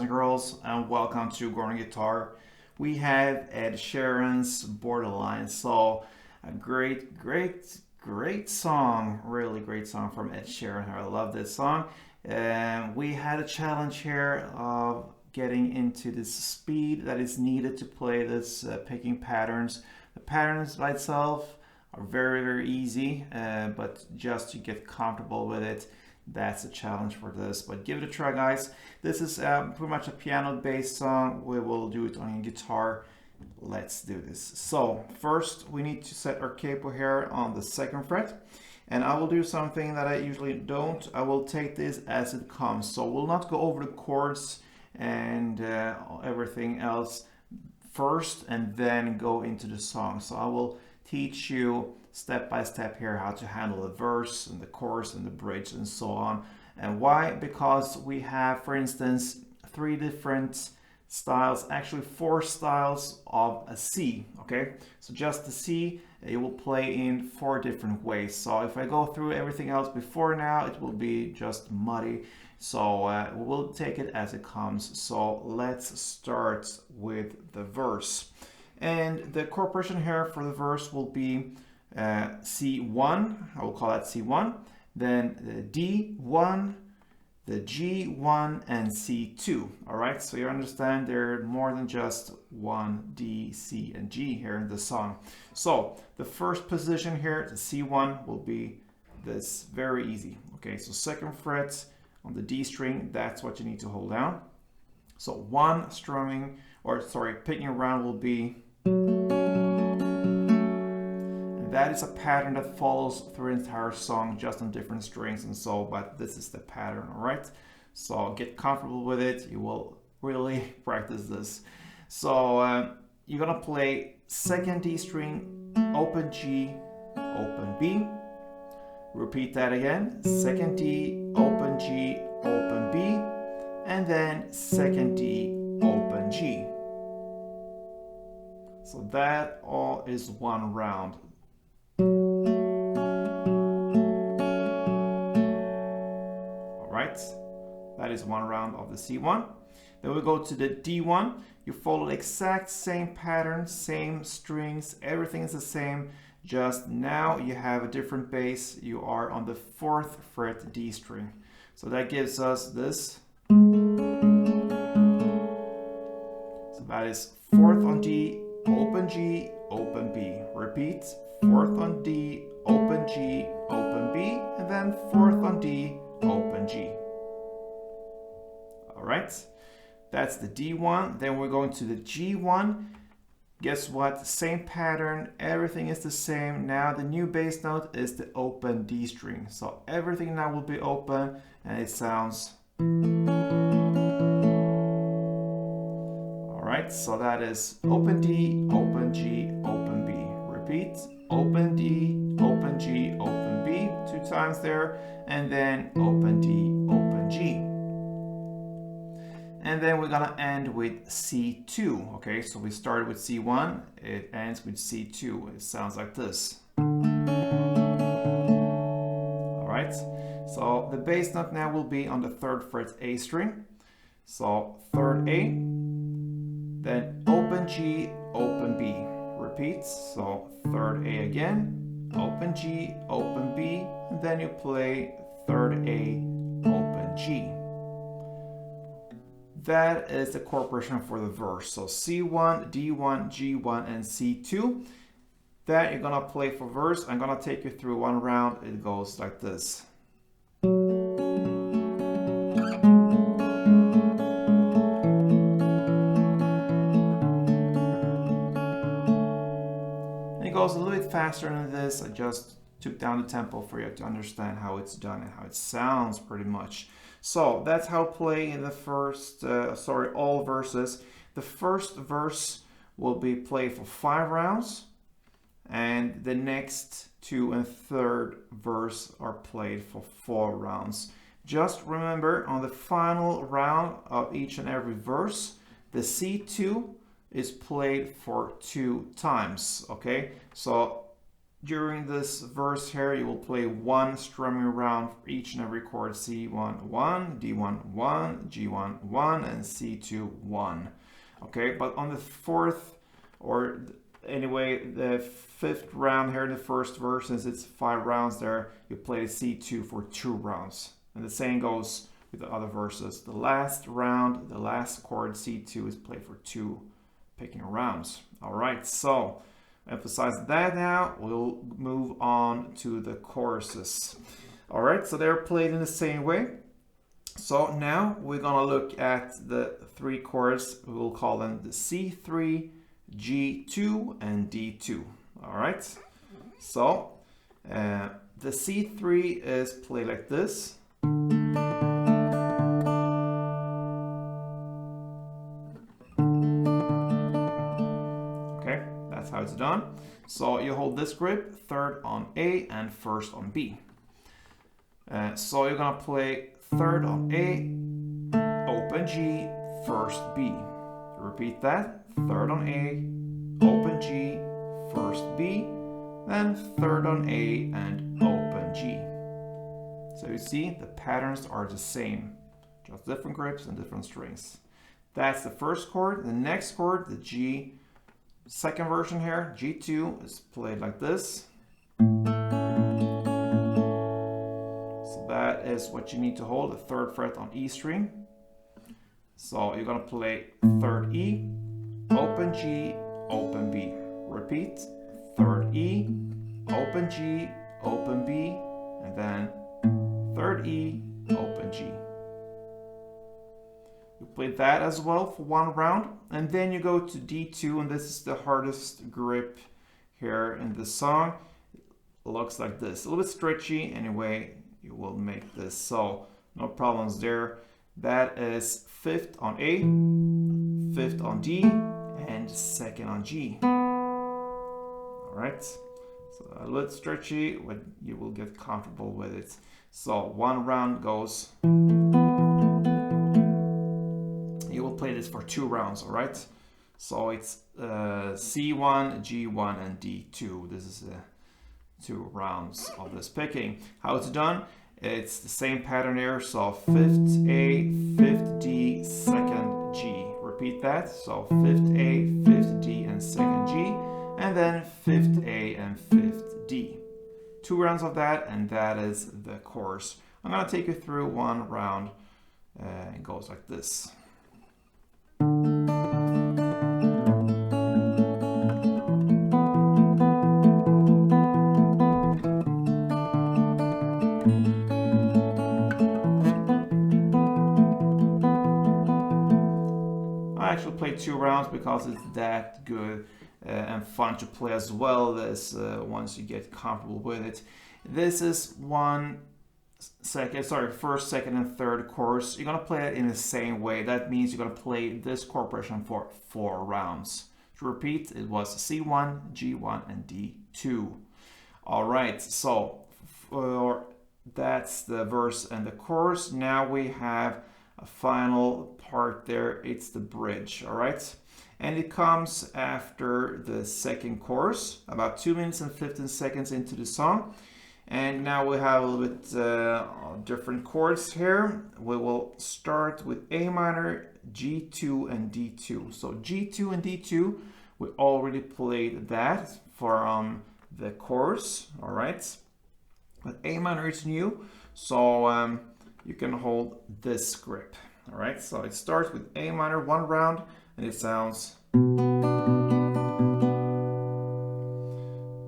and girls, and welcome to Gordon Guitar. We have Ed Sheeran's Borderline. So, a great song, really great song from Ed Sheeran. I love this song. We had a challenge here of getting into this speed that is needed to play this picking patterns. The patterns by itself are very easy, but just to get comfortable with it, that's a challenge for this. But give it a try, guys. This is pretty much a piano-based song. We will do it on guitar. Let's do this. So first we need to set our capo here on the 2nd fret, and I will do something that I usually don't. I will take this as it comes, so we'll not go over the chords and everything else first and then go into the song. So I will teach you step by step here how to handle the verse and the chorus and the bridge and so on. And why? Because we have, for instance, 3 different styles, actually 4 styles of a C. Okay, so just the C, it will play in 4 different ways. So if I go through everything else before now, it will be just muddy. So we'll take it as it comes. So let's start with the verse. And the chord progression here for the verse will be C1, I will call that C1, then the D1, the G1, and C2. All right, so you understand there are more than just 1, D, C, and G here in the song. So the first position here, the C1, will be this, very easy. Okay, so 2nd fret on the D string, that's what you need to hold down. So one strumming, or sorry, picking around will be, that is a pattern that follows through the entire song, just on different strings and so, but this is the pattern, all right? So get comfortable with it. You will really practice this. So you're gonna play 2nd D string, open G, open B. Repeat that again, 2nd D, open G, open B, and then 2nd D, open G. So that all is one round. Alright, that is one round of the C1. Then we go to the D1. You follow the exact same pattern, same strings, everything is the same, just now you have a different bass. You are on the 4th fret D string. So that gives us this. So that is 4th on D, open G, open B. Repeat, 4th on D, open G, open B, and then 4th on D, open G. All right, that's the D1. Then we're going to the G1. Guess what? Same pattern, everything is the same. Now the new bass note is the open D string. So everything now will be open and it sounds. All right, so that is open D, open G, open B. Repeat, open D, open G, open B, 2 times there, and then open D, open G. And then we're gonna end with C2. Okay, so we started with C1, it ends with C2. It sounds like this. All right, so the bass note now will be on the 3rd fret A string. So 3rd A, then open G, open B. Repeat, so 3rd A again, open G, open B, and then you play 3rd A, open G. That is the chord progression for the verse. So C1, D1, G1, and C2. That you're gonna play for verse. I'm gonna take you through one round. It goes like this. And it goes a little bit faster than this. I just took down the tempo for you to understand how it's done and how it sounds pretty much. So that's how to play in the first, all verses. The first verse will be played for 5 rounds, and the next 2 and 3rd verse are played for 4 rounds. Just remember, on the final round of each and every verse, the C2 is played for 2 times, okay? So during this verse here, you will play one strumming round for each and every chord. C1 1, D1 1, G1 1, and C2 1. Okay, but on the fourth, or anyway, the fifth round here in the first verse, since it's 5 rounds there, you play the C2 for 2 rounds. And the same goes with the other verses. The last round, the last chord C2 is played for 2 picking rounds. All right, so emphasize that now. We'll move on to the choruses. All right, so they're played in the same way. So now we're gonna look at the 3 chords. We'll call them the C3, G2, and D2. All right, so the C3 is played like this. Okay, that's how it's done. So you hold this grip, third on A and first on B. So you're gonna play third on A, open G, first B. Repeat that, third on A, open G, first B, then third on A and open G. So you see the patterns are the same, just different grips and different strings. That's the first chord. The next chord, the G, second version here, G2, is played like this. So that is what you need to hold, the 3rd fret on E string. So you're gonna play third E, open G, open B. Repeat, third E, open G, open B, and then third E, open G. You play that as well for 1 round, and then you go to D2, and this is the hardest grip here in the song. It looks like this, a little bit stretchy. Anyway, you will make this, so no problems there. That is 5th on A, 5th on D, and 2nd on G. All right, so a little stretchy, but you will get comfortable with it. So 1 round goes. You will play this for 2 rounds, all right? So it's C1, G1, and D2. This is 2 rounds of this picking. How it's done? It's the same pattern here. So 5th A, 5th D, 2nd G. Repeat that. So 5th A, 5th D, and 2nd G. And then 5th A and 5th D. 2 rounds of that, and that is the chorus. I'm gonna take you through 1 round. It goes like this. I actually played 2 rounds because it's that good. And fun to play as well as once you get comfortable with it. This is first, second, and third chorus. You're gonna play it in the same way. That means you're gonna play this chord progression for 4 rounds. To repeat, it was C1, G1, and D2. All right, so that's the verse and the chorus. Now we have a final part there. It's the bridge. All right. And it comes after the second chorus, about 2 minutes and 15 seconds into the song. And now we have a little bit different chords here. We will start with A minor, G2, and D2. So G2 and D2, we already played that from the chorus, all right? But A minor is new, so you can hold this grip, all right? So it starts with A minor, 1 round, and it sounds.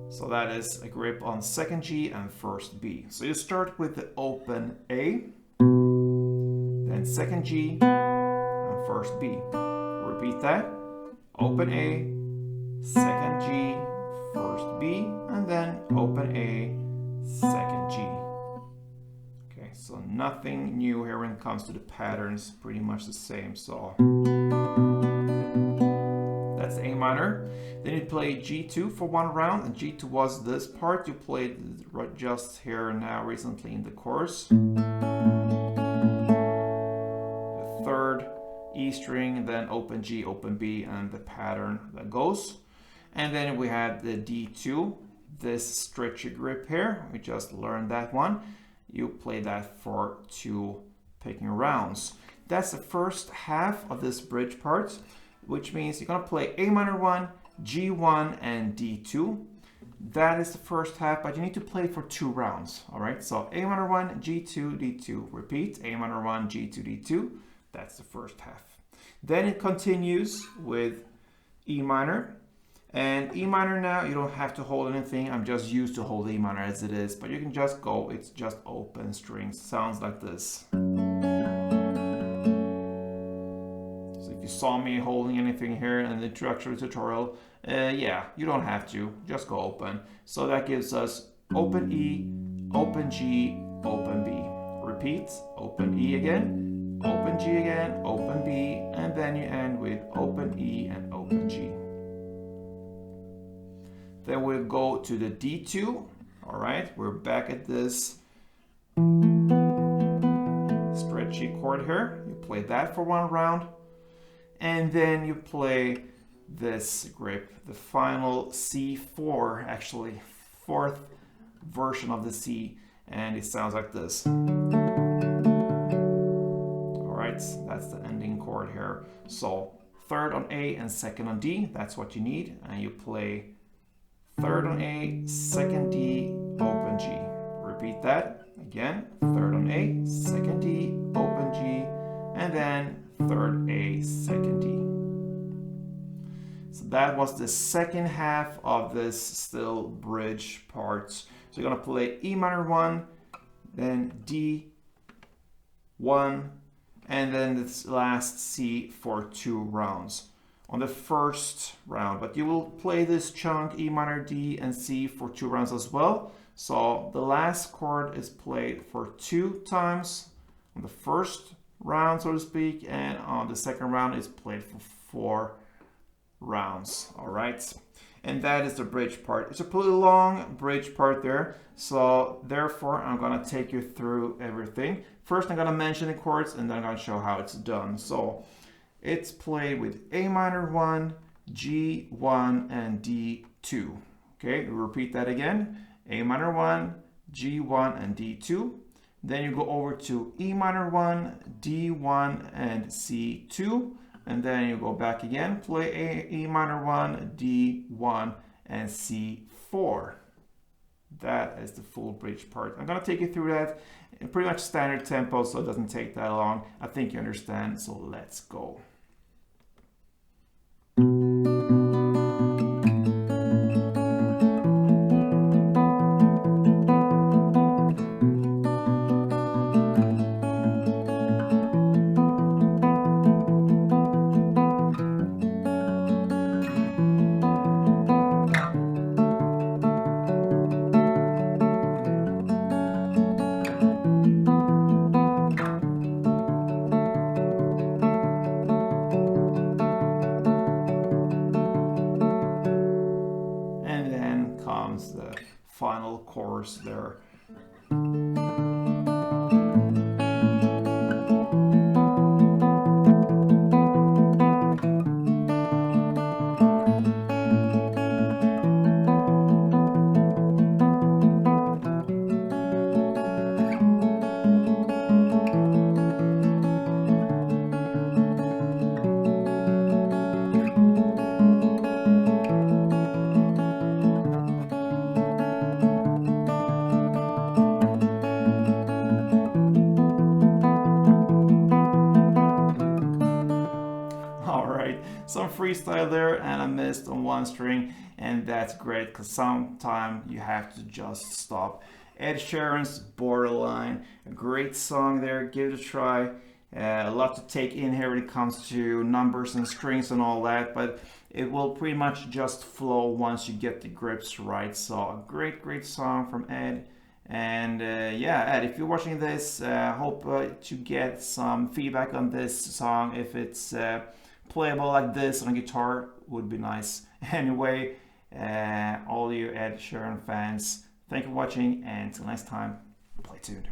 So that is a grip on 2nd G and 1st B. So you start with the open A, then 2nd G and 1st B. Repeat that. Open A, 2nd G, 1st B, and then open A, 2nd G. Okay, so nothing new here when it comes to the patterns, pretty much the same. So that's A minor. Then you play G2 for 1 round, and G2 was this part you played just here now recently in the chorus. The 3rd E string, then open G, open B, and the pattern that goes. And then we had the D2. this stretchy grip here. We just learned that one. You play that for 2 picking rounds. That's the first half of this bridge part, which means you're gonna play A minor 1, G1, and D2. That is the first half, but you need to play for 2 rounds, all right? So A minor 1, G2, D2. Repeat, A minor 1, G2, D2. That's the first half. Then it continues with E minor. And E minor now, you don't have to hold anything. I'm just used to hold E minor as it is, but you can just go, it's just open strings. Sounds like this. So if you saw me holding anything here in the introductory tutorial, yeah, you don't have to, just go open. So that gives us open E, open G, open B. Repeat, open E again, open G again, open B, and then you end with open E and open G. Then we'll go to the D2, all right? We're back at this stretchy chord here. You play that for 1 round, and then you play this grip, the final C4, actually, 4th version of the C, and it sounds like this. All right, that's the ending chord here. So 3rd on A and 2nd on D, that's what you need, and you play 3rd on A, 2nd D, open G. Repeat that again. 3rd on A, 2nd D, open G, and then 3rd A, 2nd D. So that was the second half of this still bridge part. So you're gonna play E minor 1, then D 1, and then this last C for 2 rounds on the first round, but you will play this chunk E minor, D, and C for 2 rounds as well. So the last chord is played for 2 times on the first round, so to speak, and on the second round is played for 4 rounds. All right, and that is the bridge part. It's a pretty long bridge part there, so therefore I'm gonna take you through everything. First I'm gonna mention the chords, and then I'm gonna show how it's done. So it's played with A minor 1, G1, and D2. Okay, we'll repeat that again. A minor 1, G1, and D2. Then you go over to E minor 1, D1, and C2. And then you go back again, play E minor 1, D1, and C4. That is the full bridge part. I'm gonna take you through that in pretty much standard tempo, so it doesn't take that long. I think you understand, so let's go. The final chorus there. Some freestyle there, and I missed on 1 string, and that's great because sometimes you have to just stop. Ed Sheeran's Borderline, a great song there, give it a try. A lot to take in here when it comes to numbers and strings and all that, but it will pretty much just flow once you get the grips right. So a great song from Ed. And yeah, Ed, if you're watching this, hope to get some feedback on this song. If it's playable like this on a guitar, would be nice. Anyway, all you Ed Sheeran fans, thank you for watching, and until next time, play tuned.